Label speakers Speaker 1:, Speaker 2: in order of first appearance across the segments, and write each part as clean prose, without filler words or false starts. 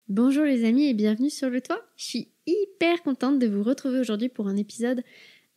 Speaker 1: Bonjour les amis et bienvenue sur le toit. Je suis hyper contente de vous retrouver aujourd'hui pour un épisode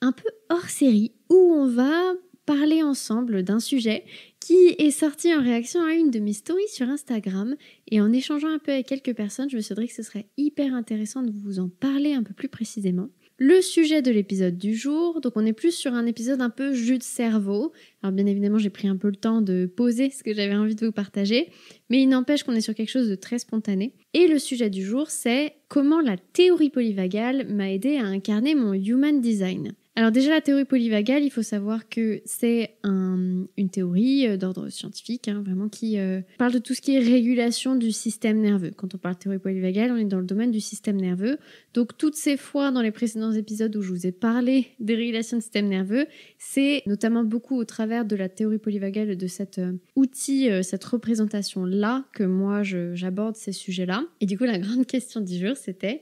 Speaker 1: un peu hors série où on va parler ensemble d'un sujet qui est sorti en réaction à une de mes stories sur Instagram, et en échangeant un peu avec quelques personnes, je me suis dit que ce serait hyper intéressant de vous en parler un peu plus précisément. Le sujet de l'épisode du jour, donc on est plus sur un épisode un peu jus de cerveau. Alors bien évidemment, j'ai pris un peu le temps de poser ce que j'avais envie de vous partager, mais il n'empêche qu'on est sur quelque chose de très spontané. Et le sujet du jour, c'est comment la théorie polyvagale m'a aidé à incarner mon human design. Alors déjà, la théorie polyvagale, il faut savoir que c'est une théorie d'ordre scientifique, vraiment qui parle de tout ce qui est régulation du système nerveux. Quand on parle de théorie polyvagale, on est dans le domaine du système nerveux. Donc toutes ces fois dans les précédents épisodes où je vous ai parlé des régulations du système nerveux, c'est notamment beaucoup au travers de la théorie polyvagale, de cet outil, cette représentation-là, que moi j'aborde ces sujets-là. Et du coup, la grande question du jour, c'était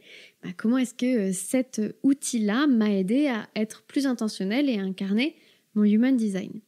Speaker 1: comment est-ce que cet outil-là m'a aidé à être plus intentionnelle et à incarner mon human design.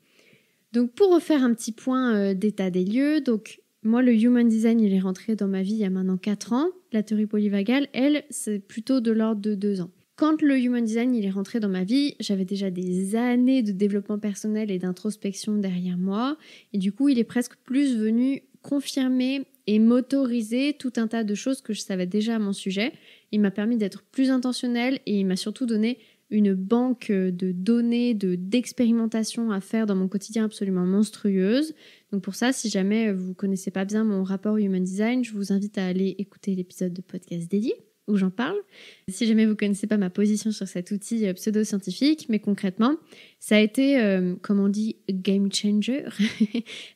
Speaker 1: Donc pour refaire un petit point d'état des lieux, donc moi le human design il est rentré dans ma vie il y a maintenant 4 ans. La théorie polyvagale, elle, c'est plutôt de l'ordre de 2 ans. Quand le human design il est rentré dans ma vie, j'avais déjà des années de développement personnel et d'introspection derrière moi, et du coup il est presque plus venu confirmer et m'autoriser tout un tas de choses que je savais déjà à mon sujet. Il m'a permis d'être plus intentionnelle et il m'a surtout donné une banque de données, d'expérimentation à faire dans mon quotidien absolument monstrueuse. Donc pour ça, si jamais vous connaissez pas bien mon rapport au Human Design, je vous invite à aller écouter l'épisode de podcast dédié où j'en parle. Si jamais vous connaissez pas ma position sur cet outil pseudo-scientifique, mais concrètement, ça a été, comme on dit, game changer,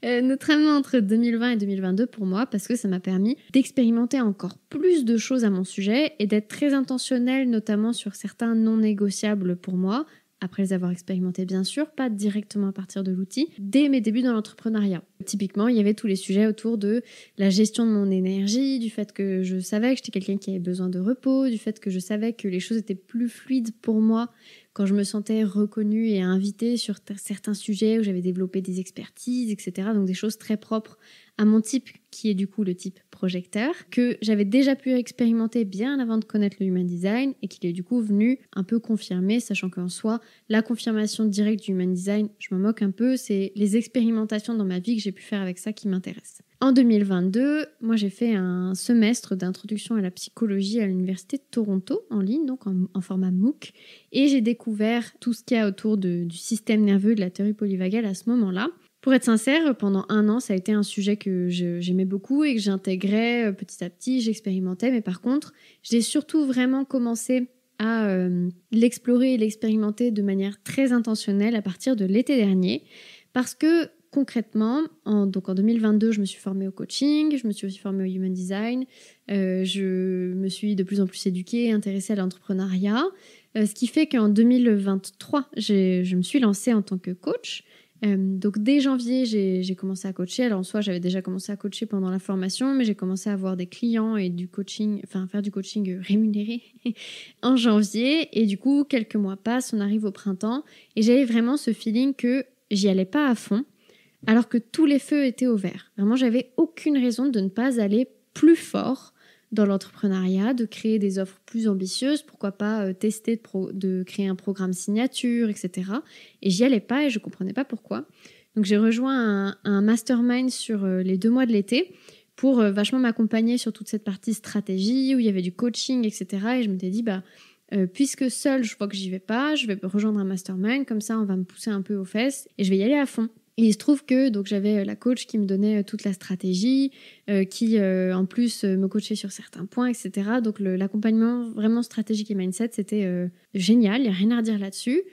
Speaker 1: notamment entre 2020 et 2022 pour moi, parce que ça m'a permis d'expérimenter encore plus de choses à mon sujet et d'être très intentionnelle, notamment sur certains non négociables pour moi, après les avoir expérimentés bien sûr, pas directement à partir de l'outil, dès mes débuts dans l'entrepreneuriat. Typiquement, il y avait tous les sujets autour de la gestion de mon énergie, du fait que je savais que j'étais quelqu'un qui avait besoin de repos, du fait que je savais que les choses étaient plus fluides pour moi quand je me sentais reconnue et invitée sur certains sujets où j'avais développé des expertises, etc. Donc des choses très propres à mon type, qui est du coup le type projecteur, que j'avais déjà pu expérimenter bien avant de connaître le Human Design et qu'il est du coup venu un peu confirmer, sachant qu'en soi, la confirmation directe du Human Design, je m'en moque un peu, c'est les expérimentations dans ma vie que j'ai pu faire avec ça qui m'intéressent. En 2022, moi j'ai fait un semestre d'introduction à la psychologie à l'université de Toronto, en ligne, donc en format MOOC, et j'ai découvert tout ce qu'il y a autour du système nerveux, de la théorie polyvagale à ce moment-là. Pour être sincère, pendant 1 an, ça a été un sujet que j'aimais beaucoup et que j'intégrais petit à petit, j'expérimentais, mais par contre, j'ai surtout vraiment commencé à l'explorer et l'expérimenter de manière très intentionnelle à partir de l'été dernier, parce que concrètement, en 2022, je me suis formée au coaching, je me suis aussi formée au Human Design, je me suis de plus en plus éduquée et intéressée à l'entrepreneuriat, ce qui fait qu'en 2023, je me suis lancée en tant que coach. Donc dès janvier, j'ai commencé à coacher. Alors en soi, j'avais déjà commencé à coacher pendant la formation, mais j'ai commencé à avoir des clients et du coaching, faire du coaching rémunéré en janvier. Et du coup, quelques mois passent, on arrive au printemps, et j'avais vraiment ce feeling que j'y allais pas à fond, alors que tous les feux étaient au vert. Vraiment, j'avais aucune raison de ne pas aller plus fort dans l'entrepreneuriat, de créer des offres plus ambitieuses, pourquoi pas tester de créer un programme signature, etc. Et j'y allais pas et je comprenais pas pourquoi. Donc j'ai rejoint un mastermind sur les 2 mois de l'été pour vachement m'accompagner sur toute cette partie stratégie où il y avait du coaching, etc. Et je m'étais dit, puisque seule je vois que j'y vais pas, je vais rejoindre un mastermind, comme ça on va me pousser un peu aux fesses et je vais y aller à fond. Et il se trouve que donc j'avais la coach qui me donnait toute la stratégie, qui en plus me coachait sur certains points, etc. Donc l'accompagnement vraiment stratégique et mindset, c'était génial, il n'y a rien à redire là-dessus.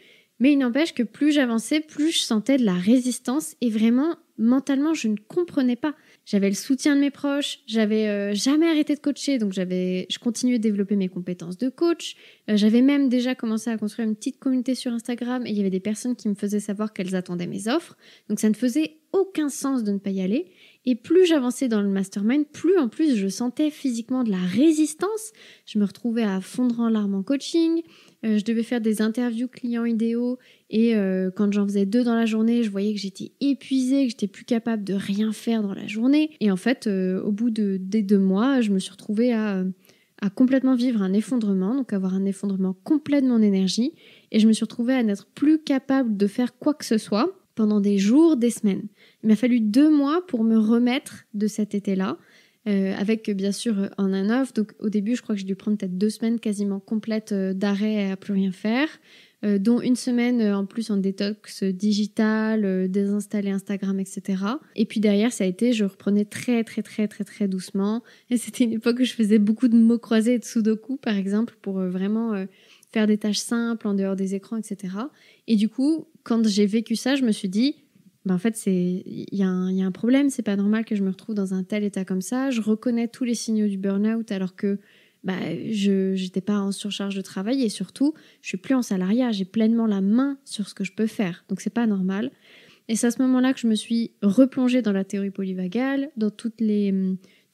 Speaker 1: Mais il n'empêche que plus j'avançais, plus je sentais de la résistance et vraiment, mentalement, je ne comprenais pas. J'avais le soutien de mes proches, j'avais jamais arrêté de coacher, donc je continuais de développer mes compétences de coach. J'avais même déjà commencé à construire une petite communauté sur Instagram et il y avait des personnes qui me faisaient savoir qu'elles attendaient mes offres. Donc ça ne faisait aucun sens de ne pas y aller. Et plus j'avançais dans le mastermind, plus en plus je sentais physiquement de la résistance. Je me retrouvais à fondre en larmes en coaching. Je devais faire des interviews clients idéaux et quand j'en faisais 2 dans la journée, je voyais que j'étais épuisée, que j'étais plus capable de rien faire dans la journée. Et en fait, au bout des 2 mois, je me suis retrouvée à complètement vivre un effondrement, donc avoir un effondrement complet de mon énergie. Et je me suis retrouvée à n'être plus capable de faire quoi que ce soit pendant des jours, des semaines. Il m'a fallu 2 mois pour me remettre de cet été-là, avec bien sûr en un off. Donc au début, je crois que j'ai dû prendre peut-être 2 semaines quasiment complètes d'arrêt à plus rien faire, dont 1 semaine en plus en détox digital, désinstaller Instagram, etc. Et puis derrière, ça a été, je reprenais très très très très très doucement. Et c'était une époque où je faisais beaucoup de mots croisés et de sudoku, par exemple, pour vraiment faire des tâches simples en dehors des écrans, etc. Et du coup, quand j'ai vécu ça, je me suis dit, en fait, il y a un problème, c'est pas normal que je me retrouve dans un tel état comme ça. Je reconnais tous les signaux du burn-out alors que je n'étais pas en surcharge de travail et surtout, je suis plus en salariat, j'ai pleinement la main sur ce que je peux faire. Donc, c'est pas normal. Et c'est à ce moment-là que je me suis replongée dans la théorie polyvagale, dans toute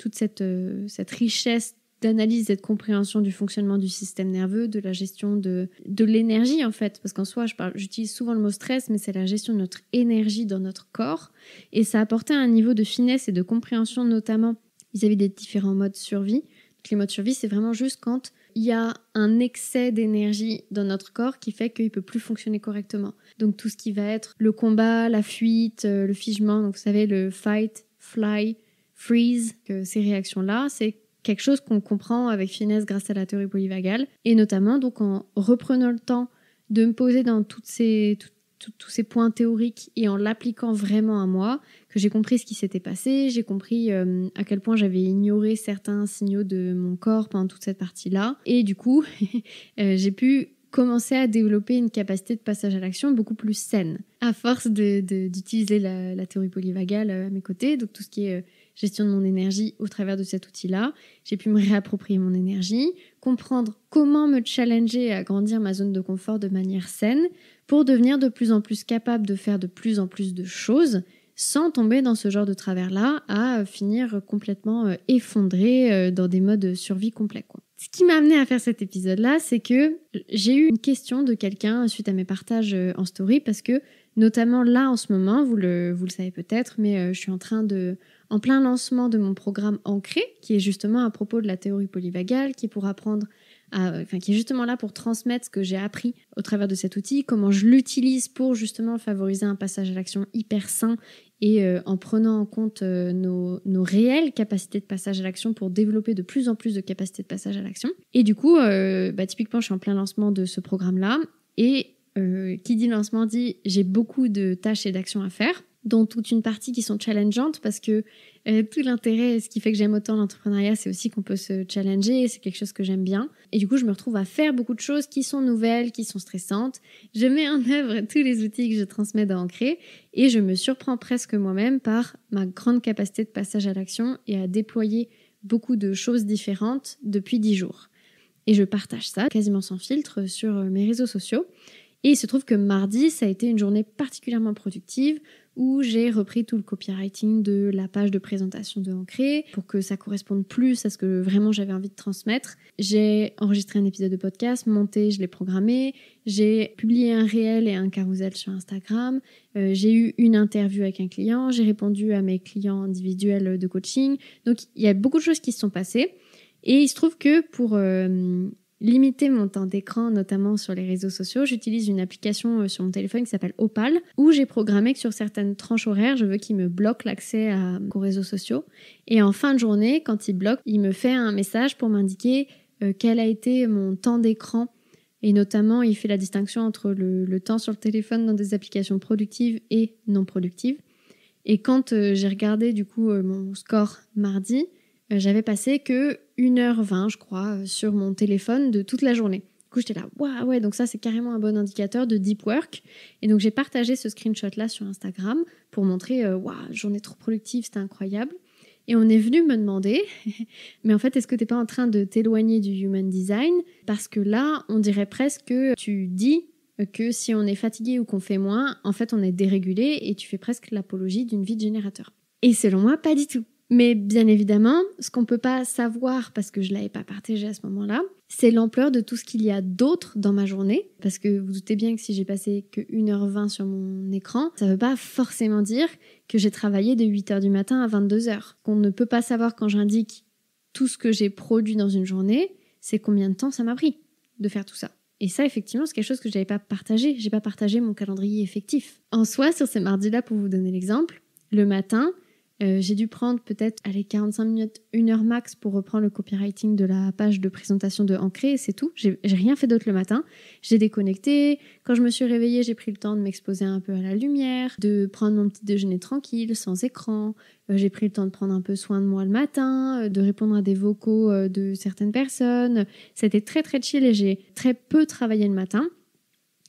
Speaker 1: cette richesse d'analyse et de compréhension du fonctionnement du système nerveux, de la gestion de l'énergie en fait, parce qu'en soi, j'utilise souvent le mot stress, mais c'est la gestion de notre énergie dans notre corps, et ça a apporté un niveau de finesse et de compréhension, notamment vis-à-vis des différents modes survie. Donc, les modes survie, c'est vraiment juste quand il y a un excès d'énergie dans notre corps qui fait qu'il ne peut plus fonctionner correctement. Donc tout ce qui va être le combat, la fuite, le figement, donc vous savez, le fight, fly, freeze, que ces réactions-là, c'est quelque chose qu'on comprend avec finesse grâce à la théorie polyvagale, et notamment donc en reprenant le temps de me poser dans tous ces points théoriques et en l'appliquant vraiment à moi, que j'ai compris ce qui s'était passé, j'ai compris à quel point j'avais ignoré certains signaux de mon corps pendant toute cette partie-là, et du coup, j'ai pu commencer à développer une capacité de passage à l'action beaucoup plus saine, à force d'utiliser la théorie polyvagale à mes côtés, donc tout ce qui est gestion de mon énergie au travers de cet outil-là. J'ai pu me réapproprier mon énergie, comprendre comment me challenger et agrandir ma zone de confort de manière saine pour devenir de plus en plus capable de faire de plus en plus de choses sans tomber dans ce genre de travers-là à finir complètement effondrée dans des modes survie complets, quoi. Ce qui m'a amené à faire cet épisode-là, c'est que j'ai eu une question de quelqu'un suite à mes partages en story, parce que notamment là en ce moment, vous le savez peut-être, mais je suis en plein lancement de mon programme Ancré, qui est justement à propos de la théorie polyvagale, qui est justement là pour transmettre ce que j'ai appris au travers de cet outil, comment je l'utilise pour justement favoriser un passage à l'action hyper sain et en prenant en compte nos réelles capacités de passage à l'action pour développer de plus en plus de capacités de passage à l'action. Et du coup, typiquement, je suis en plein lancement de ce programme-là, et qui dit lancement dit j'ai beaucoup de tâches et d'actions à faire, dont toute une partie qui sont challengeantes, parce que tout l'intérêt, ce qui fait que j'aime autant l'entrepreneuriat, c'est aussi qu'on peut se challenger, et c'est quelque chose que j'aime bien. Et du coup, je me retrouve à faire beaucoup de choses qui sont nouvelles, qui sont stressantes. Je mets en œuvre tous les outils que je transmets dans Ancré, et je me surprends presque moi-même par ma grande capacité de passage à l'action et à déployer beaucoup de choses différentes depuis 10 jours. Et je partage ça quasiment sans filtre sur mes réseaux sociaux. Et il se trouve que mardi, ça a été une journée particulièrement productive où j'ai repris tout le copywriting de la page de présentation de Ancré pour que ça corresponde plus à ce que vraiment j'avais envie de transmettre. J'ai enregistré un épisode de podcast, monté, je l'ai programmé, j'ai publié un réel et un carousel sur Instagram, j'ai eu une interview avec un client, j'ai répondu à mes clients individuels de coaching. Donc il y a beaucoup de choses qui se sont passées, et il se trouve que pour limiter mon temps d'écran, notamment sur les réseaux sociaux, j'utilise une application sur mon téléphone qui s'appelle Opal, où j'ai programmé que sur certaines tranches horaires, je veux qu'il me bloque l'accès aux réseaux sociaux. Et en fin de journée, quand il bloque, il me fait un message pour m'indiquer quel a été mon temps d'écran. Et notamment, il fait la distinction entre le temps sur le téléphone dans des applications productives et non productives. Et quand j'ai regardé du coup mon score mardi, j'avais passé que 1h20, je crois, sur mon téléphone de toute la journée. Du coup, j'étais là, waouh, ouais, donc ça, c'est carrément un bon indicateur de deep work. Et donc, j'ai partagé ce screenshot-là sur Instagram pour montrer, waouh, journée trop productive, c'était incroyable. Et on est venu me demander, mais en fait, est-ce que t'es pas en train de t'éloigner du human design? Parce que là, on dirait presque que tu dis que si on est fatigué ou qu'on fait moins, en fait, on est dérégulé, et tu fais presque l'apologie d'une vie de générateur. Et selon moi, pas du tout. Mais bien évidemment, ce qu'on ne peut pas savoir, parce que je ne l'avais pas partagé à ce moment-là, c'est l'ampleur de tout ce qu'il y a d'autre dans ma journée. Parce que vous doutez bien que si j'ai passé que 1h20 sur mon écran, ça ne veut pas forcément dire que j'ai travaillé de 8h du matin à 22h. Qu'on ne peut pas savoir quand j'indique tout ce que j'ai produit dans une journée, c'est combien de temps ça m'a pris de faire tout ça. Et ça, effectivement, c'est quelque chose que je n'avais pas partagé. Je n'ai pas partagé mon calendrier effectif. En soi, sur ces mardis-là, pour vous donner l'exemple, le matin, j'ai dû prendre peut-être 45 minutes, 1 heure max pour reprendre le copywriting de la page de présentation de Ancré, et c'est tout. J'ai rien fait d'autre le matin. J'ai déconnecté. Quand je me suis réveillée, j'ai pris le temps de m'exposer un peu à la lumière, de prendre mon petit déjeuner tranquille, sans écran. J'ai pris le temps de prendre un peu soin de moi le matin, de répondre à des vocaux de certaines personnes. C'était très très chill et j'ai très peu travaillé le matin.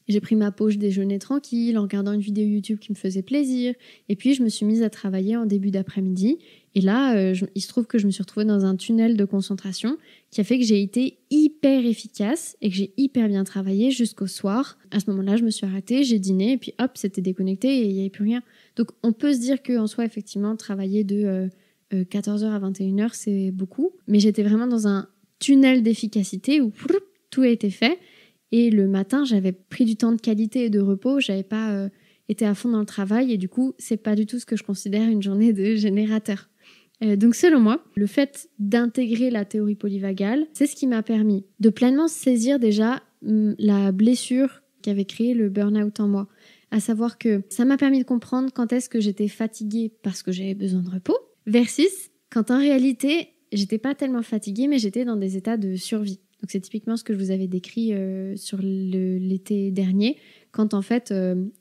Speaker 1: J'ai pris ma pause déjeuner tranquille en regardant une vidéo YouTube qui me faisait plaisir. Et puis, je me suis mise à travailler en début d'après-midi. Et là, il se trouve que je me suis retrouvée dans un tunnel de concentration qui a fait que j'ai été hyper efficace et que j'ai hyper bien travaillé jusqu'au soir. À ce moment-là, je me suis arrêtée, j'ai dîné et puis hop, c'était déconnecté et il n'y avait plus rien. Donc, on peut se dire qu'en soi, effectivement, travailler de 14h à 21h, c'est beaucoup. Mais j'étais vraiment dans un tunnel d'efficacité où tout a été fait. Et le matin, j'avais pris du temps de qualité et de repos, j'avais pas été à fond dans le travail et du coup, c'est pas du tout ce que je considère une journée de générateur. Donc selon moi, le fait d'intégrer la théorie polyvagale, c'est ce qui m'a permis de pleinement saisir déjà la blessure qui avait créé le burn-out en moi. À savoir que ça m'a permis de comprendre quand est-ce que j'étais fatiguée parce que j'avais besoin de repos, versus quand en réalité, j'étais pas tellement fatiguée, mais j'étais dans des états de survie. Donc c'est typiquement ce que je vous avais décrit sur l'été dernier, quand en fait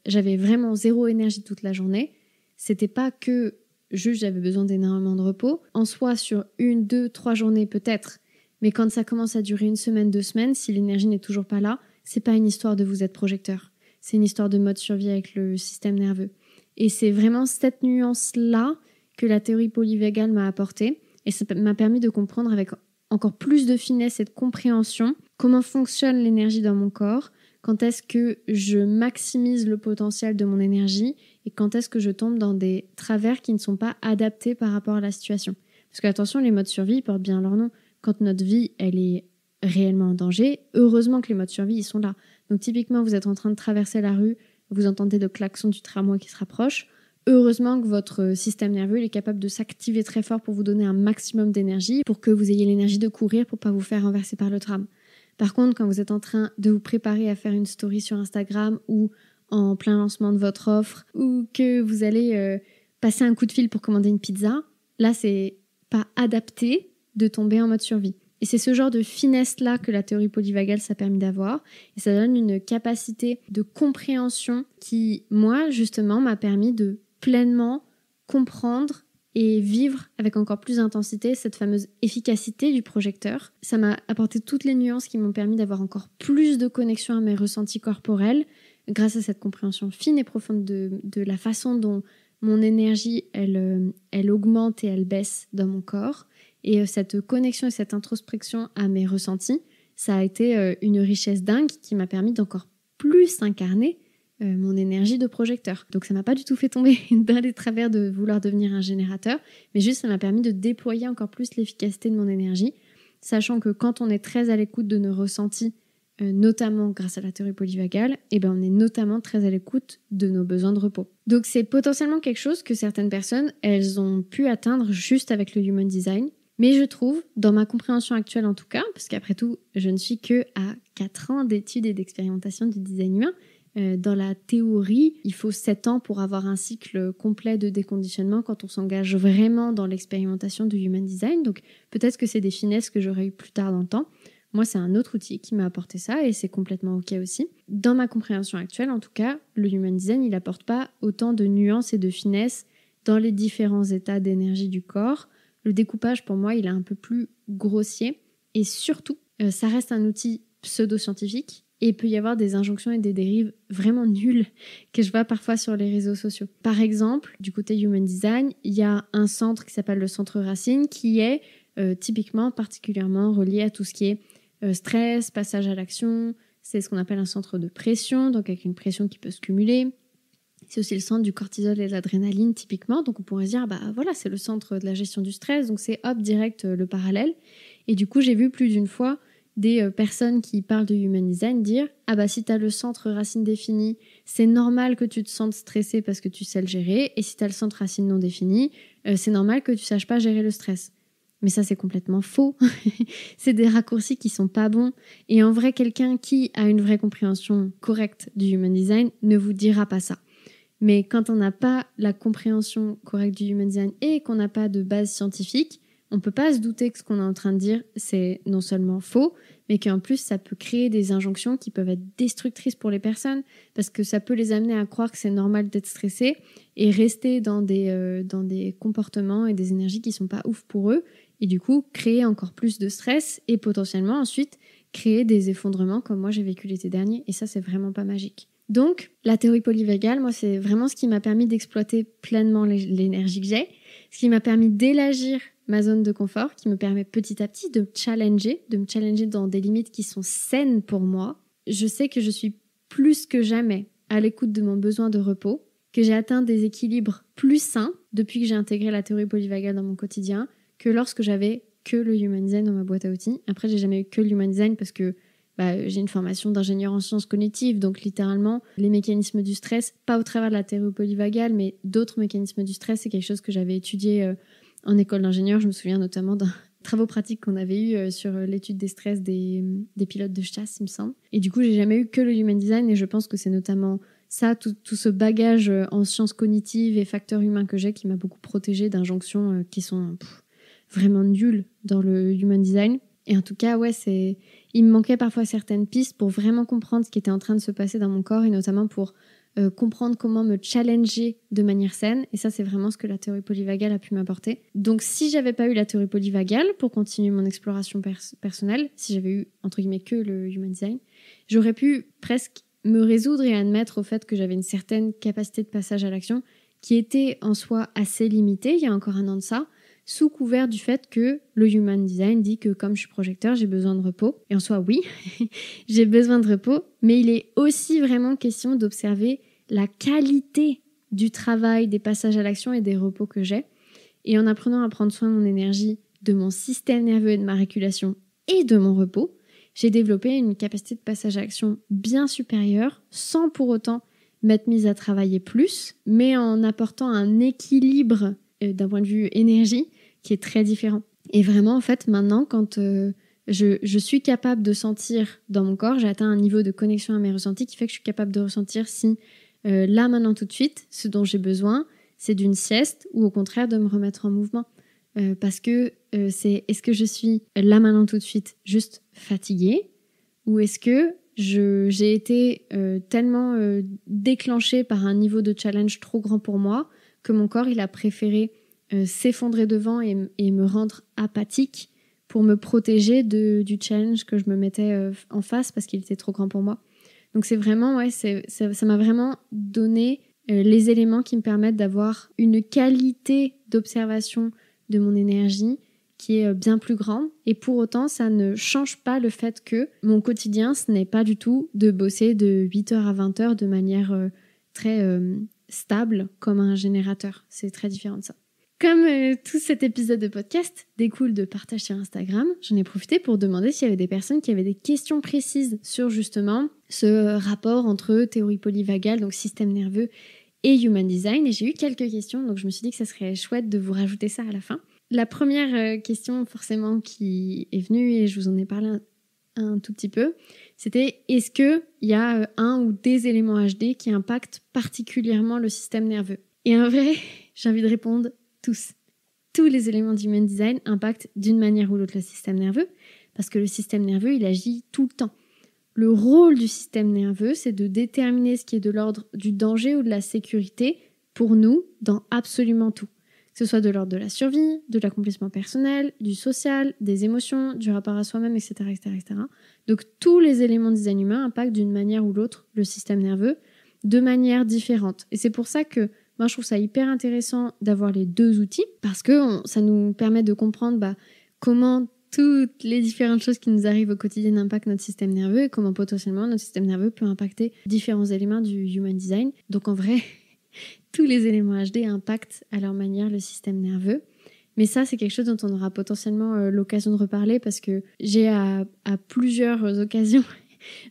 Speaker 1: j'avais vraiment zéro énergie toute la journée. C'était pas que juste j'avais besoin d'énormément de repos. En soi, sur 1, 2, 3 journées peut-être, mais quand ça commence à durer 1 semaine, 2 semaines, si l'énergie n'est toujours pas là, c'est pas une histoire de vous être projecteur. C'est une histoire de mode survie avec le système nerveux. Et c'est vraiment cette nuance-là que la théorie polyvagale m'a apportée. Et ça m'a permis de comprendre avec encore plus de finesse et de compréhension comment fonctionne l'énergie dans mon corps, quand est-ce que je maximise le potentiel de mon énergie et quand est-ce que je tombe dans des travers qui ne sont pas adaptés par rapport à la situation. Parce que attention, les modes survie portent bien leur nom. Quand notre vie, elle est réellement en danger, heureusement que les modes survie, ils sont là. Donc typiquement, vous êtes en train de traverser la rue, vous entendez le klaxon du tramway qui se rapproche. Heureusement que votre système nerveux est capable de s'activer très fort pour vous donner un maximum d'énergie, pour que vous ayez l'énergie de courir pour pas vous faire renverser par le tram. Par contre, quand vous êtes en train de vous préparer à faire une story sur Instagram ou en plein lancement de votre offre ou que vous allez passer un coup de fil pour commander une pizza, là, c'est pas adapté de tomber en mode survie. Et c'est ce genre de finesse-là que la théorie polyvagale ça permis d'avoir. Et ça donne une capacité de compréhension qui, moi, justement, m'a permis de pleinement comprendre et vivre avec encore plus d'intensité cette fameuse efficacité du projecteur. Ça m'a apporté toutes les nuances qui m'ont permis d'avoir encore plus de connexion à mes ressentis corporels grâce à cette compréhension fine et profonde de la façon dont mon énergie, elle augmente et elle baisse dans mon corps. Et cette connexion et cette introspection à mes ressentis, ça a été une richesse dingue qui m'a permis d'encore plus incarner mon énergie de projecteur. Donc ça m'a pas du tout fait tomber dans les travers de vouloir devenir un générateur, mais juste ça m'a permis de déployer encore plus l'efficacité de mon énergie, sachant que quand on est très à l'écoute de nos ressentis, notamment grâce à la théorie polyvagale, on est notamment très à l'écoute de nos besoins de repos. Donc c'est potentiellement quelque chose que certaines personnes, elles ont pu atteindre juste avec le Human Design. Mais je trouve, dans ma compréhension actuelle en tout cas, parce qu'après tout, je ne suis que à 4 ans d'études et d'expérimentation du design humain, dans la théorie, il faut 7 ans pour avoir un cycle complet de déconditionnement quand on s'engage vraiment dans l'expérimentation du Human Design. Donc peut-être que c'est des finesses que j'aurai eues plus tard dans le temps. Moi, c'est un autre outil qui m'a apporté ça et c'est complètement OK aussi. Dans ma compréhension actuelle, en tout cas, le Human Design, il n'apporte pas autant de nuances et de finesses dans les différents états d'énergie du corps. Le découpage, pour moi, il est un peu plus grossier et surtout, ça reste un outil pseudo-scientifique et il peut y avoir des injonctions et des dérives vraiment nulles que je vois parfois sur les réseaux sociaux. Par exemple, du côté Human Design, il y a un centre qui s'appelle le centre racine qui est typiquement particulièrement relié à tout ce qui est stress, passage à l'action. C'est ce qu'on appelle un centre de pression, donc avec une pression qui peut se cumuler. C'est aussi le centre du cortisol et de l'adrénaline typiquement. Donc on pourrait se dire, voilà, c'est le centre de la gestion du stress. Donc c'est hop, direct le parallèle. Et du coup, j'ai vu plus d'une fois des personnes qui parlent de Human Design dire si tu as le centre racine défini, c'est normal que tu te sentes stressé parce que tu sais le gérer. Et si tu as le centre racine non défini, c'est normal que tu saches pas gérer le stress. Mais ça, c'est complètement faux. C'est des raccourcis qui sont pas bons. Et en vrai, quelqu'un qui a une vraie compréhension correcte du Human Design ne vous dira pas ça. Mais quand on n'a pas la compréhension correcte du Human Design et qu'on n'a pas de base scientifique, on peut pas se douter que ce qu'on est en train de dire, c'est non seulement faux, mais qu'en plus, ça peut créer des injonctions qui peuvent être destructrices pour les personnes, parce que ça peut les amener à croire que c'est normal d'être stressé et rester dans des comportements et des énergies qui sont pas ouf pour eux, et du coup, créer encore plus de stress et potentiellement ensuite créer des effondrements comme moi j'ai vécu l'été dernier, et ça, c'est vraiment pas magique. Donc, la théorie polyvagale, moi, c'est vraiment ce qui m'a permis d'exploiter pleinement l'énergie que j'ai, ce qui m'a permis d'élargir ma zone de confort, qui me permet petit à petit de me challenger dans des limites qui sont saines pour moi. Je sais que je suis plus que jamais à l'écoute de mon besoin de repos, que j'ai atteint des équilibres plus sains depuis que j'ai intégré la théorie polyvagale dans mon quotidien, que lorsque j'avais que le Human Design dans ma boîte à outils. Après, j'ai jamais eu que le Human Design parce que j'ai une formation d'ingénieur en sciences cognitives, donc littéralement, les mécanismes du stress, pas au travers de la théorie polyvagale, mais d'autres mécanismes du stress, c'est quelque chose que j'avais étudié en école d'ingénieur. Je me souviens notamment d'un travaux pratiques qu'on avait eu sur l'étude des stress des pilotes de chasse, il me semble. Et du coup, j'ai jamais eu que le Human Design, et je pense que c'est notamment ça, tout ce bagage en sciences cognitives et facteurs humains que j'ai qui m'a beaucoup protégée d'injonctions qui sont vraiment nulles dans le Human Design. Et en tout cas, il me manquait parfois certaines pistes pour vraiment comprendre ce qui était en train de se passer dans mon corps, et notamment pour comprendre comment me challenger de manière saine. Et ça, c'est vraiment ce que la théorie polyvagale a pu m'apporter. Donc, si j'avais pas eu la théorie polyvagale pour continuer mon exploration personnelle, si j'avais eu, entre guillemets, que le Human Design, j'aurais pu presque me résoudre et admettre au fait que j'avais une certaine capacité de passage à l'action qui était en soi assez limitée, il y a encore un an de ça, sous couvert du fait que le Human Design dit que comme je suis projecteur, j'ai besoin de repos. Et en soi, oui, j'ai besoin de repos, mais il est aussi vraiment question d'observer la qualité du travail, des passages à l'action et des repos que j'ai. Et en apprenant à prendre soin de mon énergie, de mon système nerveux et de ma régulation et de mon repos, j'ai développé une capacité de passage à l'action bien supérieure, sans pour autant m'être mise à travailler plus, mais en apportant un équilibre d'un point de vue énergie qui est très différent. Et vraiment, en fait, maintenant, quand je suis capable de sentir dans mon corps, j'ai atteint un niveau de connexion à mes ressentis qui fait que je suis capable de ressentir si là, maintenant, tout de suite, ce dont j'ai besoin, c'est d'une sieste ou au contraire de me remettre en mouvement. Parce que est-ce que je suis là, maintenant, tout de suite, juste fatiguée, ou est-ce que j'ai été tellement déclenchée par un niveau de challenge trop grand pour moi que mon corps, il a préféré s'effondrer devant et me rendre apathique pour me protéger du challenge que je me mettais en face parce qu'il était trop grand pour moi. Donc c'est vraiment, ça m'a vraiment donné les éléments qui me permettent d'avoir une qualité d'observation de mon énergie qui est bien plus grande. Et pour autant, ça ne change pas le fait que mon quotidien, ce n'est pas du tout de bosser de 8h à 20h de manière très stable comme un générateur. C'est très différent de ça. Comme tout cet épisode de podcast découle de partage sur Instagram, j'en ai profité pour demander s'il y avait des personnes qui avaient des questions précises sur justement ce rapport entre théorie polyvagale, donc système nerveux, et Human Design. Et j'ai eu quelques questions, donc je me suis dit que ça serait chouette de vous rajouter ça à la fin. La première question forcément qui est venue, et je vous en ai parlé un tout petit peu, c'était est-ce qu'il y a un ou des éléments HD qui impactent particulièrement le système nerveux? Et en vrai, j'ai envie de répondre tous. Tous les éléments du Human Design impactent d'une manière ou l'autre le système nerveux, parce que le système nerveux, il agit tout le temps. Le rôle du système nerveux, c'est de déterminer ce qui est de l'ordre du danger ou de la sécurité pour nous dans absolument tout. Que ce soit de l'ordre de la survie, de l'accomplissement personnel, du social, des émotions, du rapport à soi-même, etc., etc., etc. Donc tous les éléments du design humain impactent d'une manière ou l'autre le système nerveux de manière différente. Et c'est pour ça que moi, je trouve ça hyper intéressant d'avoir les deux outils parce que ça nous permet de comprendre comment toutes les différentes choses qui nous arrivent au quotidien impactent notre système nerveux et comment potentiellement notre système nerveux peut impacter différents éléments du Human Design. Donc en vrai, tous les éléments HD impactent à leur manière le système nerveux. Mais ça, c'est quelque chose dont on aura potentiellement l'occasion de reparler parce que j'ai à plusieurs occasions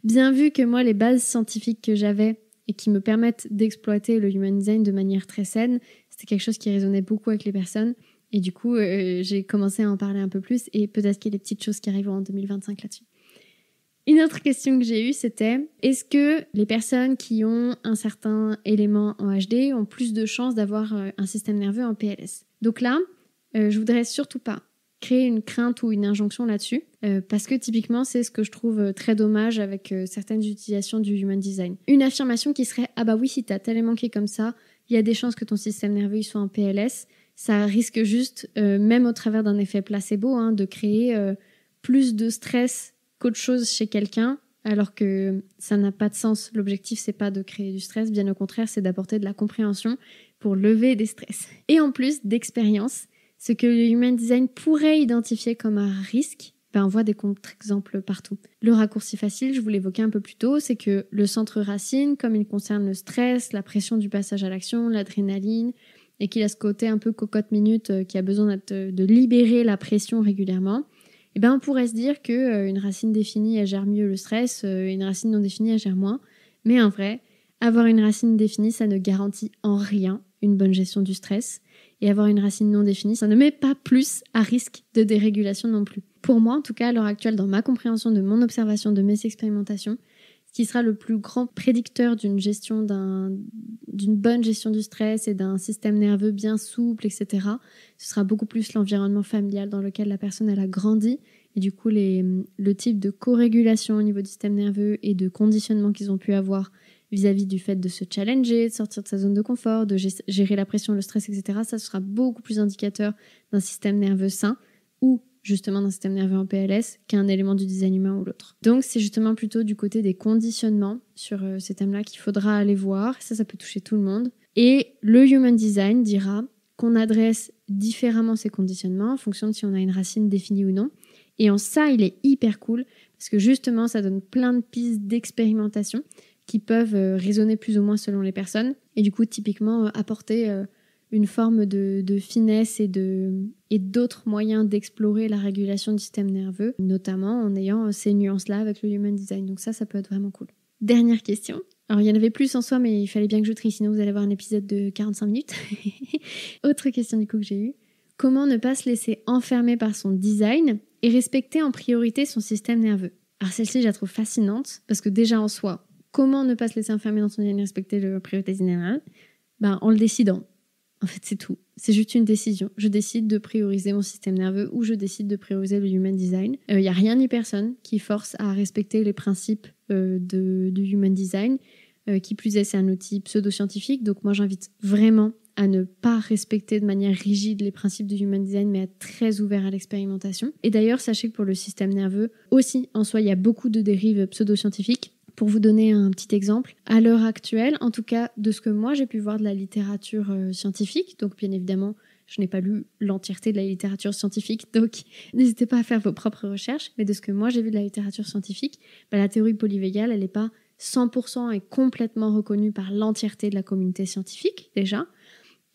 Speaker 1: bien vu que moi, les bases scientifiques que j'avais et qui me permettent d'exploiter le human design de manière très saine, c'était quelque chose qui résonnait beaucoup avec les personnes. Et du coup, j'ai commencé à en parler un peu plus et peut-être qu'il y a des petites choses qui arriveront en 2025 là-dessus. Une autre question que j'ai eue, c'était est-ce que les personnes qui ont un certain élément en HD ont plus de chances d'avoir un système nerveux en PLS? Donc là, je voudrais surtout pas créer une crainte ou une injonction là-dessus, parce que typiquement, c'est ce que je trouve très dommage avec certaines utilisations du Human Design. Une affirmation qui serait « Ah bah oui, si t'as tel élément qui est comme ça, il y a des chances que ton système nerveux il soit en PLS », ça risque juste, même au travers d'un effet placebo, de créer plus de stress qu'autre chose chez quelqu'un, alors que ça n'a pas de sens. L'objectif, c'est pas de créer du stress, bien au contraire, c'est d'apporter de la compréhension pour lever des stress. Et en plus d'expérience, ce que le Human Design pourrait identifier comme un risque, on voit des contre-exemples partout. Le raccourci facile, je vous l'évoquais un peu plus tôt, c'est que le centre racine, comme il concerne le stress, la pression du passage à l'action, l'adrénaline, et qu'il a ce côté un peu cocotte-minute qui a besoin de libérer la pression régulièrement, on pourrait se dire qu'une racine définie, elle gère mieux le stress, une racine non définie, elle gère moins. Mais en vrai, avoir une racine définie, ça ne garantit en rien une bonne gestion du stress. Et avoir une racine non définie, ça ne met pas plus à risque de dérégulation non plus. Pour moi, en tout cas, à l'heure actuelle, dans ma compréhension de mon observation, de mes expérimentations, ce qui sera le plus grand prédicteur d'une bonne gestion du stress et d'un système nerveux bien souple, etc., ce sera beaucoup plus l'environnement familial dans lequel la personne elle a grandi et du coup le type de co-régulation au niveau du système nerveux et de conditionnement qu'ils ont pu avoir vis-à-vis du fait de se challenger, de sortir de sa zone de confort, de gérer la pression, le stress, etc. Ça sera beaucoup plus indicateur d'un système nerveux sain ou justement d'un système nerveux en PLS qu'un élément du design humain ou l'autre. Donc c'est justement plutôt du côté des conditionnements sur ces thèmes-là qu'il faudra aller voir. Ça peut toucher tout le monde. Et le Human Design dira qu'on adresse différemment ces conditionnements en fonction de si on a une racine définie ou non. Et en ça, il est hyper cool parce que justement, ça donne plein de pistes d'expérimentation qui peuvent résonner plus ou moins selon les personnes. Et du coup, typiquement, apporter une forme de finesse et d'autres moyens d'explorer la régulation du système nerveux, notamment en ayant ces nuances-là avec le Human Design. Donc ça peut être vraiment cool. Dernière question. Alors, il y en avait plus en soi, mais il fallait bien que je trie, sinon vous allez avoir un épisode de 45 minutes. Autre question du coup que j'ai eue. Comment ne pas se laisser enfermer par son design et respecter en priorité son système nerveux? Alors celle-ci, je la trouve fascinante, parce que déjà en soi, comment ne pas se laisser enfermer dans son design et respecter la priorité générale? En le décidant. En fait, c'est tout. C'est juste une décision. Je décide de prioriser mon système nerveux ou je décide de prioriser le Human Design. Il n'y a rien ni personne qui force à respecter les principes du Human Design. Qui plus est, c'est un outil pseudo-scientifique. Donc moi, j'invite vraiment à ne pas respecter de manière rigide les principes du Human Design, mais à être très ouvert à l'expérimentation. Et d'ailleurs, sachez que pour le système nerveux, aussi, en soi, il y a beaucoup de dérives pseudo-scientifiques. Pour vous donner un petit exemple, à l'heure actuelle, en tout cas de ce que moi j'ai pu voir de la littérature scientifique, donc bien évidemment je n'ai pas lu l'entièreté de la littérature scientifique, donc n'hésitez pas à faire vos propres recherches, mais de ce que moi j'ai vu de la littérature scientifique, la théorie polyvagale elle n'est pas 100% et complètement reconnue par l'entièreté de la communauté scientifique déjà,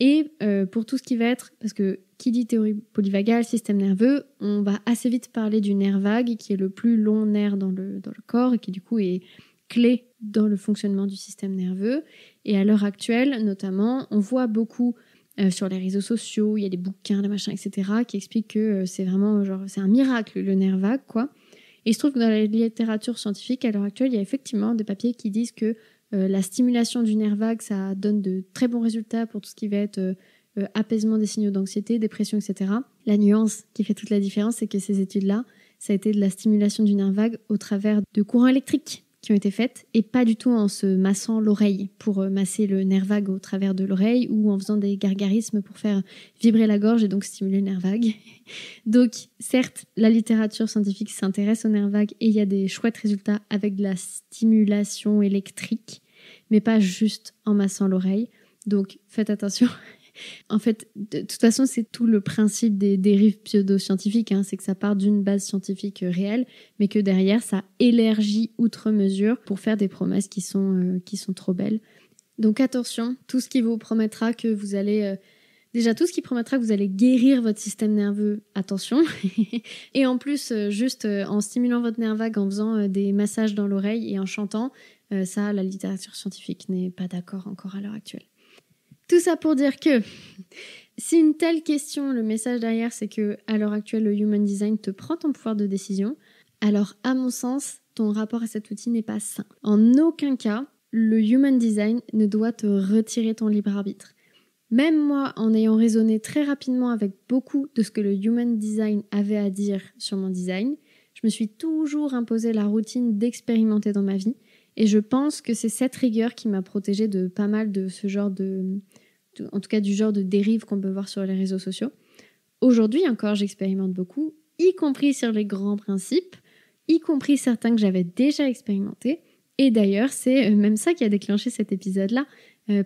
Speaker 1: et pour tout ce qui va être, parce que qui dit théorie polyvagale, système nerveux, on va assez vite parler du nerf vague qui est le plus long nerf dans le corps et qui du coup est clé dans le fonctionnement du système nerveux. Et à l'heure actuelle, notamment, on voit beaucoup sur les réseaux sociaux, il y a des bouquins, des machins, etc., qui expliquent que c'est vraiment c'est un miracle, le nerf vague, quoi. Et il se trouve que dans la littérature scientifique, à l'heure actuelle, il y a effectivement des papiers qui disent que la stimulation du nerf vague, ça donne de très bons résultats pour tout ce qui va être apaisement des signaux d'anxiété, dépression, etc. La nuance qui fait toute la différence, c'est que ces études-là, ça a été de la stimulation du nerf vague au travers de courants électriques qui ont été faites et pas du tout en se massant l'oreille pour masser le nerf vague au travers de l'oreille ou en faisant des gargarismes pour faire vibrer la gorge et donc stimuler le nerf vague. Donc certes, la littérature scientifique s'intéresse au nerf vague et il y a des chouettes résultats avec de la stimulation électrique, mais pas juste en massant l'oreille. Donc faites attention. En fait, de toute façon, c'est tout le principe des dérives pseudo-scientifiques, c'est que ça part d'une base scientifique réelle, mais que derrière, ça élargit outre mesure pour faire des promesses qui sont trop belles. Donc attention, tout ce qui vous promettra que vous allez... Déjà, tout ce qui promettra que vous allez guérir votre système nerveux, attention. Et en plus, juste en stimulant votre nerf vague, en faisant des massages dans l'oreille et en chantant, ça, la littérature scientifique n'est pas d'accord encore à l'heure actuelle. Tout ça pour dire que si une telle question, le message derrière, c'est que à l'heure actuelle, le Human Design te prend ton pouvoir de décision, alors à mon sens, ton rapport à cet outil n'est pas sain. En aucun cas, le Human Design ne doit te retirer ton libre arbitre. Même moi, en ayant raisonné très rapidement avec beaucoup de ce que le Human Design avait à dire sur mon design, je me suis toujours imposé la routine d'expérimenter dans ma vie. Et je pense que c'est cette rigueur qui m'a protégée de pas mal de ce genre en tout cas du genre de dérive qu'on peut voir sur les réseaux sociaux. Aujourd'hui encore, j'expérimente beaucoup, y compris sur les grands principes, y compris certains que j'avais déjà expérimentés. Et d'ailleurs, c'est même ça qui a déclenché cet épisode-là.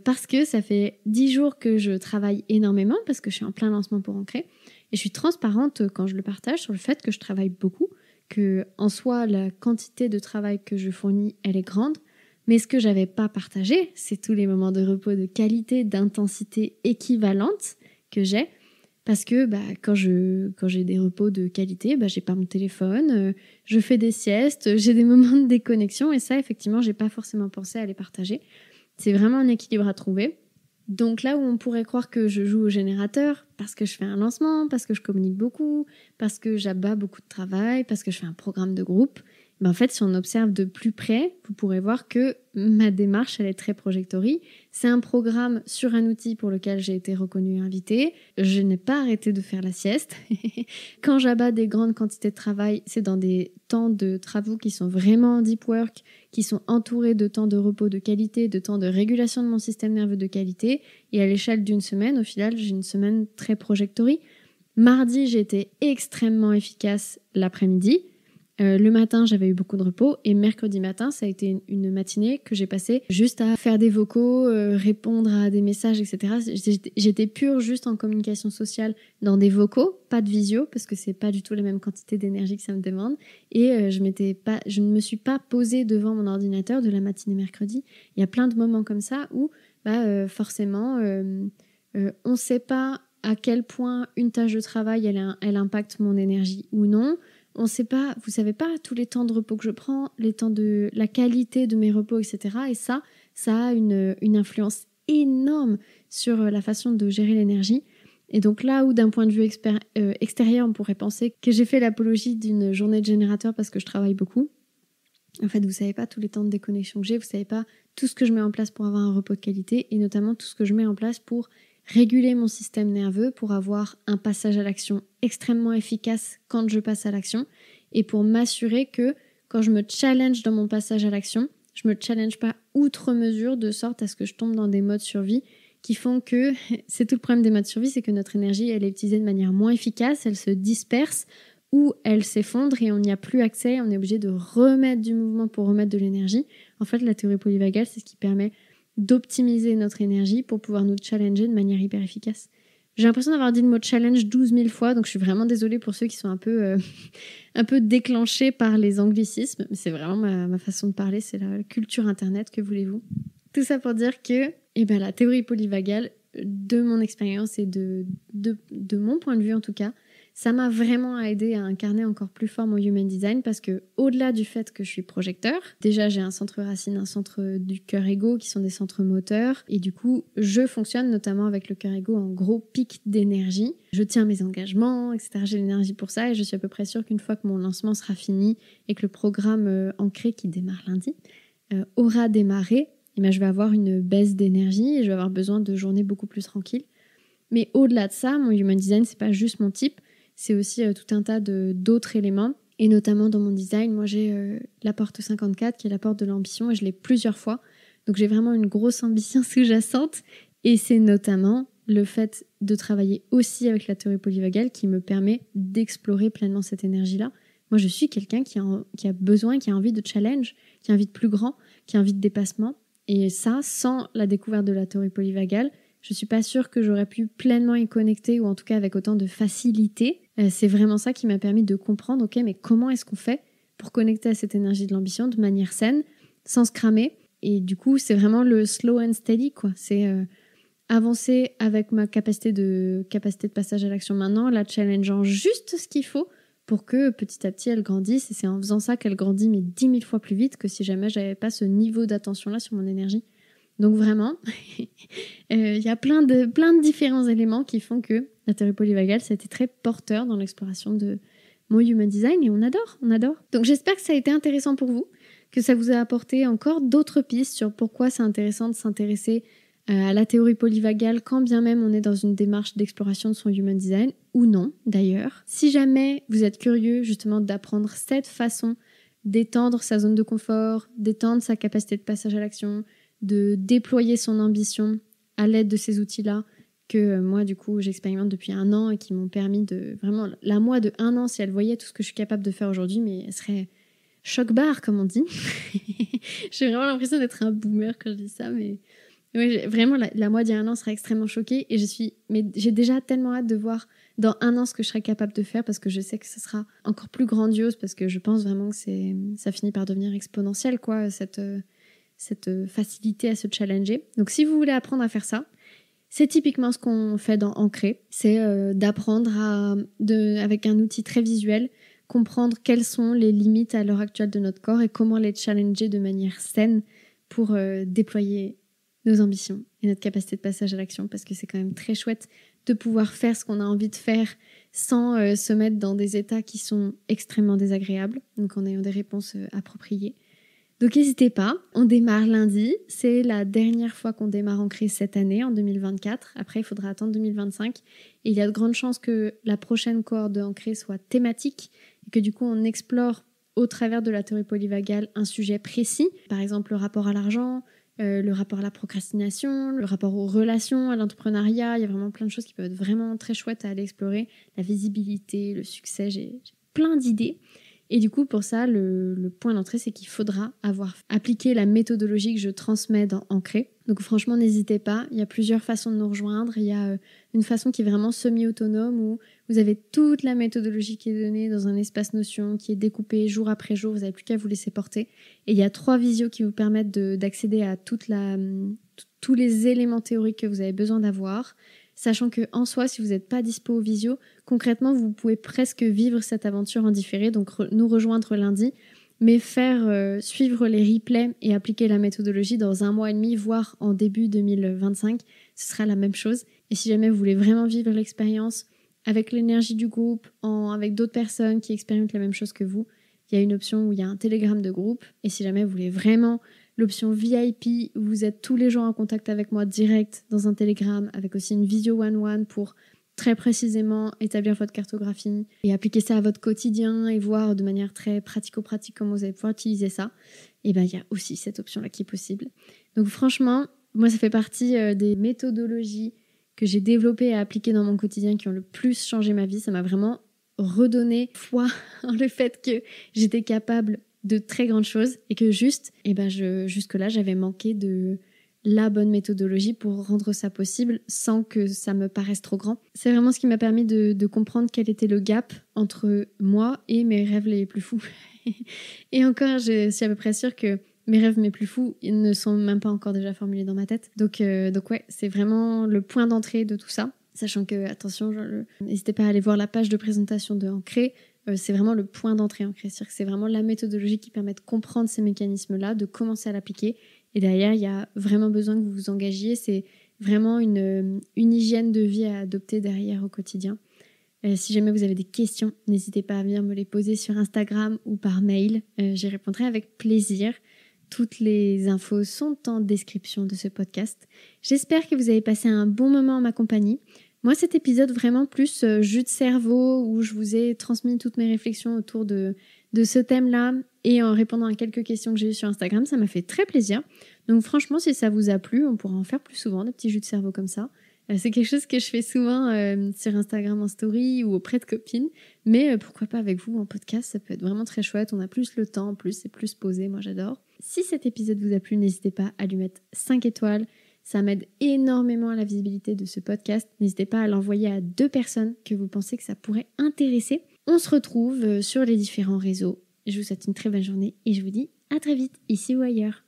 Speaker 1: Parce que ça fait 10 jours que je travaille énormément, parce que je suis en plein lancement pour Ancré, et je suis transparente quand je le partage sur le fait que je travaille beaucoup, que en soi, la quantité de travail que je fournis, elle est grande, mais ce que j'avais pas partagé, c'est tous les moments de repos de qualité, d'intensité équivalente que j'ai, parce que quand j'ai des repos de qualité, j'ai pas mon téléphone, je fais des siestes, j'ai des moments de déconnexion, et ça, effectivement, j'ai pas forcément pensé à les partager. C'est vraiment un équilibre à trouver. Donc là où on pourrait croire que je joue au générateur, parce que je fais un lancement, parce que je communique beaucoup, parce que j'abats beaucoup de travail, parce que je fais un programme de groupe, en fait, si on observe de plus près, vous pourrez voir que ma démarche, elle est très projectory. C'est un programme sur un outil pour lequel j'ai été reconnue et invitée. Je n'ai pas arrêté de faire la sieste. Quand j'abats des grandes quantités de travail, c'est dans des temps de travaux qui sont vraiment deep work, qui sont entourés de temps de repos de qualité, de temps de régulation de mon système nerveux de qualité. Et à l'échelle d'une semaine, au final, j'ai une semaine très projectory. Mardi, j'ai été extrêmement efficace l'après-midi. Le matin, j'avais eu beaucoup de repos et mercredi matin, ça a été une matinée que j'ai passée juste à faire des vocaux, répondre à des messages, etc. J'étais pure juste en communication sociale dans des vocaux, pas de visio parce que c'est pas du tout la même quantité d'énergie que ça me demande. Et je ne me suis pas posée devant mon ordinateur de la matinée mercredi. Il y a plein de moments comme ça où forcément, on ne sait pas à quel point une tâche de travail elle impacte mon énergie ou non. On sait pas, vous savez pas tous les temps de repos que je prends, les temps de la qualité de mes repos, etc. Et ça a une influence énorme sur la façon de gérer l'énergie. Et donc là où d'un point de vue extérieur, on pourrait penser que j'ai fait l'apologie d'une journée de générateur parce que je travaille beaucoup. En fait, vous savez pas tous les temps de déconnexion que j'ai, vous savez pas tout ce que je mets en place pour avoir un repos de qualité et notamment tout ce que je mets en place pour réguler mon système nerveux, pour avoir un passage à l'action extrêmement efficace quand je passe à l'action et pour m'assurer que quand je me challenge dans mon passage à l'action, je me challenge pas outre mesure de sorte à ce que je tombe dans des modes survie qui font que, c'est tout le problème des modes survie, c'est que notre énergie, elle est utilisée de manière moins efficace, elle se disperse ou elle s'effondre et on n'y a plus accès, on est obligé de remettre du mouvement pour remettre de l'énergie. En fait, la théorie polyvagale, c'est ce qui permet d'optimiser notre énergie pour pouvoir nous challenger de manière hyper efficace. J'ai l'impression d'avoir dit le mot challenge 12 000 fois, donc je suis vraiment désolée pour ceux qui sont un peu déclenchés par les anglicismes. Mais c'est vraiment ma façon de parler, c'est la culture internet, que voulez-vous. Tout ça pour dire que la théorie polyvagale, de mon expérience et de mon point de vue en tout cas, ça m'a vraiment aidé à incarner encore plus fort mon Human Design parce que au-delà du fait que je suis projecteur, déjà j'ai un centre racine, un centre du cœur égo qui sont des centres moteurs et du coup je fonctionne notamment avec le cœur égo en gros pic d'énergie. Je tiens mes engagements, etc. J'ai l'énergie pour ça et je suis à peu près sûre qu'une fois que mon lancement sera fini et que le programme Ancré qui démarre lundi aura démarré, je vais avoir une baisse d'énergie et je vais avoir besoin de journées beaucoup plus tranquilles. Mais au-delà de ça, mon Human Design, c'est pas juste mon type, c'est aussi tout un tas d'autres éléments. Et notamment dans mon design, moi j'ai la porte 54 qui est la porte de l'ambition et je l'ai plusieurs fois. Donc j'ai vraiment une grosse ambition sous-jacente. Et c'est notamment le fait de travailler aussi avec la théorie polyvagale qui me permet d'explorer pleinement cette énergie-là. Moi je suis quelqu'un qui a besoin, qui a envie de challenge, qui a envie de plus grand, qui a envie de dépassement. Et ça, sans la découverte de la théorie polyvagale, je suis pas sûre que j'aurais pu pleinement y connecter ou en tout cas avec autant de facilité. C'est vraiment ça qui m'a permis de comprendre, ok, mais comment est-ce qu'on fait pour connecter à cette énergie de l'ambition de manière saine, sans se cramer et du coup, c'est vraiment le slow and steady, quoi. C'est avancer avec ma capacité de passage à l'action maintenant, la challengeant juste ce qu'il faut pour que petit à petit elle grandisse. Et c'est en faisant ça qu'elle grandit mais 10 000 fois plus vite que si jamais j'avais pas ce niveau d'attention-là sur mon énergie. Donc vraiment, il y a plein de différents éléments qui font que la théorie polyvagale, ça a été très porteur dans l'exploration de mon human design et on adore. Donc j'espère que ça a été intéressant pour vous, que ça vous a apporté encore d'autres pistes sur pourquoi c'est intéressant de s'intéresser à la théorie polyvagale quand bien même on est dans une démarche d'exploration de son human design, ou non d'ailleurs. Si jamais vous êtes curieux justement d'apprendre cette façon d'étendre sa zone de confort, d'étendre sa capacité de passage à l'action, de déployer son ambition à l'aide de ces outils-là, que moi du coup j'expérimente depuis 1 an et qui m'ont permis de vraiment, la moi de 1 an, si elle voyait tout ce que je suis capable de faire aujourd'hui, mais elle serait choc-barre comme on dit. J'ai vraiment l'impression d'être un boomer quand je dis ça, mais oui, vraiment la moi d'il y a 1 an sera extrêmement choquée et j'ai déjà tellement hâte de voir dans 1 an ce que je serai capable de faire, parce que je sais que ce sera encore plus grandiose, parce que je pense vraiment que ça finit par devenir exponentiel, quoi, cette facilité à se challenger. Donc si vous voulez apprendre à faire ça, c'est typiquement ce qu'on fait dans Ancré, c'est d'apprendre avec un outil très visuel, comprendre quelles sont les limites à l'heure actuelle de notre corps et comment les challenger de manière saine pour déployer nos ambitions et notre capacité de passage à l'action, parce que c'est quand même très chouette de pouvoir faire ce qu'on a envie de faire sans se mettre dans des états qui sont extrêmement désagréables, donc en ayant des réponses appropriées. Donc n'hésitez pas, on démarre lundi, c'est la dernière fois qu'on démarre Ancré cette année, en 2024, après il faudra attendre 2025, et il y a de grandes chances que la prochaine cohorte de Ancré soit thématique, et que du coup on explore au travers de la théorie polyvagale un sujet précis, par exemple le rapport à l'argent, le rapport à la procrastination, le rapport aux relations, à l'entrepreneuriat. Il y a vraiment plein de choses qui peuvent être vraiment très chouettes à aller explorer. La visibilité, le succès, j'ai plein d'idées. Et du coup, pour ça, le point d'entrée, c'est qu'il faudra avoir appliqué la méthodologie que je transmets dans Ancré. Donc franchement, n'hésitez pas. Il y a plusieurs façons de nous rejoindre. Il y a une façon qui est vraiment semi-autonome, où vous avez toute la méthodologie qui est donnée dans un espace Notion, qui est découpé jour après jour. Vous n'avez plus qu'à vous laisser porter. Et il y a 3 visios qui vous permettent d'accéder à tous les éléments théoriques que vous avez besoin d'avoir. Sachant que en soi, si vous n'êtes pas dispo au visio, concrètement, vous pouvez presque vivre cette aventure en différé, donc nous rejoindre lundi, mais faire suivre les replays et appliquer la méthodologie dans 1 mois et demi, voire en début 2025, ce sera la même chose. Et si jamais vous voulez vraiment vivre l'expérience avec l'énergie du groupe, avec d'autres personnes qui expérimentent la même chose que vous, il y a une option où il y a un Telegram de groupe. Et si jamais vous voulez vraiment l'option VIP, où vous êtes tous les jours en contact avec moi direct dans un Telegram, avec aussi une visio one-one pour très précisément établir votre cartographie et appliquer ça à votre quotidien et voir de manière très pratico-pratique comment vous allez pouvoir utiliser ça, et bien il y a aussi cette option-là qui est possible. Donc franchement, moi ça fait partie des méthodologies que j'ai développées et appliquées dans mon quotidien qui ont le plus changé ma vie. Ça m'a vraiment redonné foi en le fait que j'étais capable de très grandes choses et que jusque-là, j'avais manqué de la bonne méthodologie pour rendre ça possible sans que ça me paraisse trop grand. C'est vraiment ce qui m'a permis de comprendre quel était le gap entre moi et mes rêves les plus fous. Et encore, je suis à peu près sûre que mes rêves les plus fous, ils ne sont même pas encore déjà formulés dans ma tête. Donc ouais, c'est vraiment le point d'entrée de tout ça. Sachant que, attention, n'hésitez pas à aller voir la page de présentation de Ancré. C'est vraiment le point d'entrée Ancré. C'est-à-dire que c'est vraiment la méthodologie qui permet de comprendre ces mécanismes-là, de commencer à l'appliquer. Et derrière, il y a vraiment besoin que vous vous engagiez. C'est vraiment une hygiène de vie à adopter derrière au quotidien. Si jamais vous avez des questions, n'hésitez pas à venir me les poser sur Instagram ou par mail. J'y répondrai avec plaisir. Toutes les infos sont en description de ce podcast. J'espère que vous avez passé un bon moment en ma compagnie. Moi, cet épisode vraiment plus jus de cerveau, où je vous ai transmis toutes mes réflexions autour de ce thème-là et en répondant à quelques questions que j'ai eues sur Instagram, ça m'a fait très plaisir. Donc franchement, si ça vous a plu, on pourra en faire plus souvent, des petits jus de cerveau comme ça. C'est quelque chose que je fais souvent sur Instagram en story ou auprès de copines, mais pourquoi pas avec vous en podcast, ça peut être vraiment très chouette, on a plus le temps en plus, c'est plus posé, moi j'adore. Si cet épisode vous a plu, n'hésitez pas à lui mettre 5 étoiles, ça m'aide énormément à la visibilité de ce podcast. N'hésitez pas à l'envoyer à 2 personnes que vous pensez que ça pourrait intéresser. On se retrouve sur les différents réseaux. Je vous souhaite une très belle journée et je vous dis à très vite, ici ou ailleurs.